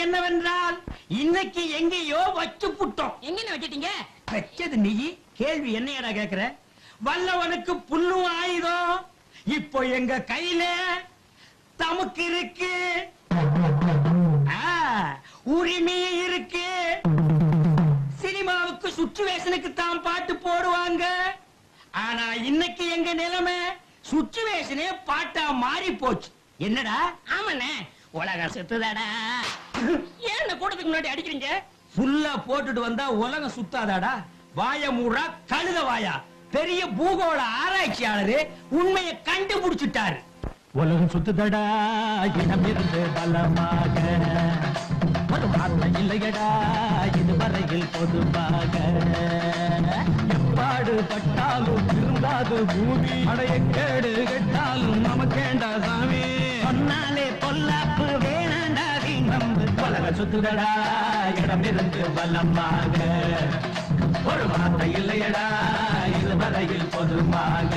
என்னவென்றால் இன்னைக்கு எங்கேயோ வச்சு புட்டோம். எங்க வச்சிட்டீங்க? வச்சது நீ. கேள்வி என்னையடா கேக்குற? வல்லவனுக்கு புல்லும் ஆயுதம் இப்போ எங்க கையில தமக்கு இருக்கு, உரிமை இருக்கு. சினிமாவுக்கு சுச்சுவேஷனுக்கு தான் பாட்டு போடுவாங்க. ஆனா இன்னைக்கு எங்க நிலைமை சுச்சுவேஷனே பாட்டா மாறி போச்சு. என்னடா? ஆமாண்ணே, உலகம் சுத்துதாடா. ஏன் கூட்டத்துக்கு முன்னாடி அடிக்கிறீங்க? புல்லா போட்டுட்டு வந்தா உலகம் சுத்தாதாடா. வாய மூடா கழுத வாயா. பெரிய பூகோள ஆராய்ச்சியாளரு உண்மையை கண்டுபிடிச்சிட்டாரு. உலகம் சுத்துதடா இடமிருந்து பலமாக, ஒரு வார்த்தை இல்லையடா இதுவரையில் பொதுவாக. எப்பாடு பட்டாலும் திருந்தாது பூமி, அடைய கேடு கெட்டாலும் நமக்கேண்டா சாமி. சொன்னாலே பொல்லாப்பு வேணாண்டா நம்பு. உலகம் சுத்துதடா இடமிருந்து பலமாக, ஒரு வார்த்தை இல்லையடா இதுவரையில் பொதுவாக.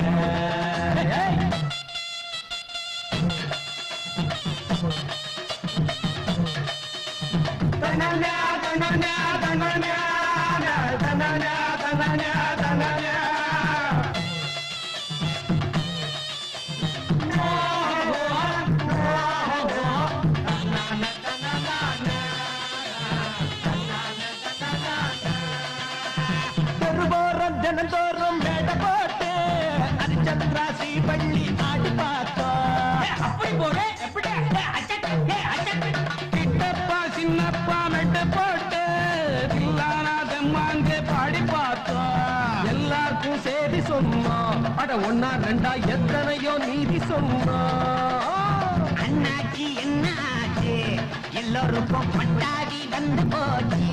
தினந்தோறும் மேட போட்டு அரிச்சந்திராசி பள்ளி ஆடி பார்த்தோம். அப்படி போறேன் கிட்டப்பா சின்னப்பா மெட்டு போட்டு தில்லானாதம்மாங்க பாடி பார்த்தோம். எல்லாருக்கும் சேதி சொன்னோம். அட ஒன்னா ரெண்டா எத்தனையோ நீதி சொன்னோம். அண்ணாச்சி என்ன ஆச்சு? எல்லோருக்கும் பட்டாடி வந்து போச்சு.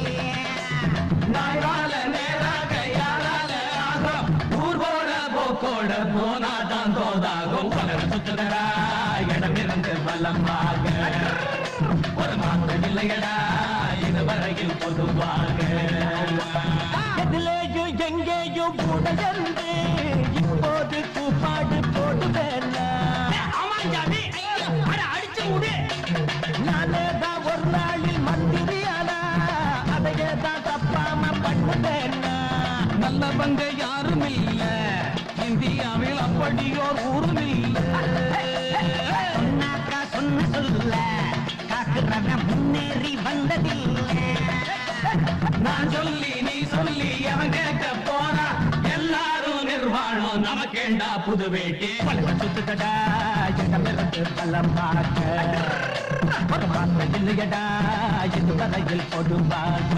நாளால நேராக யாரால ஆகும், ஊர்வோட போக்கோட போனாதான் தோதாகும். உலகம் சுத்துதடா இடமிருந்து பலமாக, ஒரு மாற்றம் இல்லையடா இதுவரையில் பொதுவாக. எதிலேயும் எங்கேயும் கூட இருந்து இப்போது கூப்பாடு போடுவேன். அடிச்சு முடி. நானேதான் ஒரு நாளில் மந்திரியானா அதையே தான் தப்பாம பண்ணுவேன். நல்லவங்க யாரும் இல்ல இந்தியாவில், அப்படியோர் ஊரும் இல்ல. சொன்னாக்கா சொன்ன சொல்ல காக்குறவன் முன்னேறி வந்ததில்லை. நான் சொல்லி நீ சொல்லி அவன் கேட்க போனா எல்லாரும் நிர்வாணம். நமக்கேண்டா புது வேட்டி. உலகம் சுத்துதடா இடமிருந்து பலமாக, ஒரு வார்த்தை இல்லையடா இதுவரையில் பொதுவாக.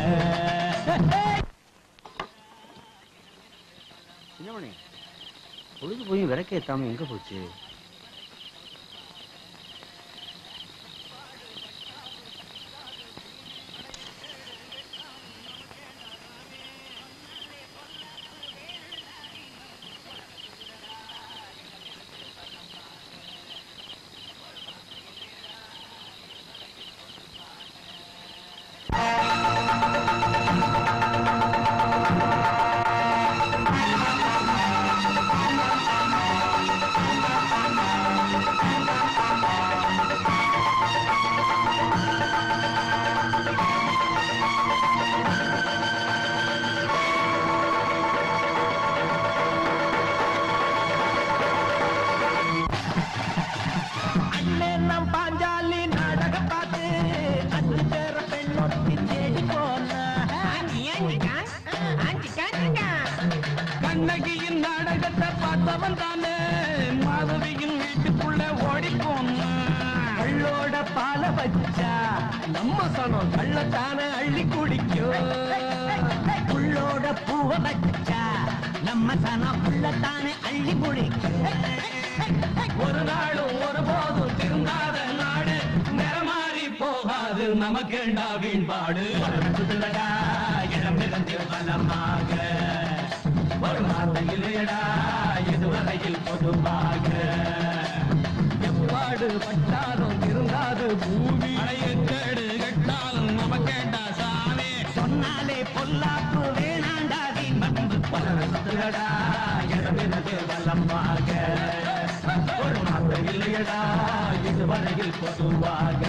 பொழுது போய் விளக்கேத்தாம எங்க போச்சு? கண்ணகியின் நாடகத்தை பார்த்தவன் தானே மாதவியின் வீட்டுக்குள்ள ஓடி போனான். கள்ளோட பால வச்சா நம்ம சனம் கள்ளத்தான அள்ளி குடிக்கும். புள்ளோட பூவ வச்சா நம்ம சனம் புள்ளத்தானே அள்ளி குடிக்கும். ஒரு நாளும் ஒரு போதும் திருந்தாத நாடு நிறமாறி போகாது. நமக்கேண்டா வீண்பாடு. இடமிருந்து பலமாக, ஒரு வார்த்தை இல்லையடா இதுவரையில் பொதுவாக. எப்பாடு பட்டாலும் இருந்தாது பூமி, அடைய கேடு கட்டாலும் நமக்கேண்டா சாமி. சொன்னாலே பொல்லாப்பு வேணாண்டா நம்பு. உலகம் சுத்துதடா இடமிருந்து பலமாக, ஒரு வார்த்தை இல்லையடா இதுவரையில் பொதுவாக.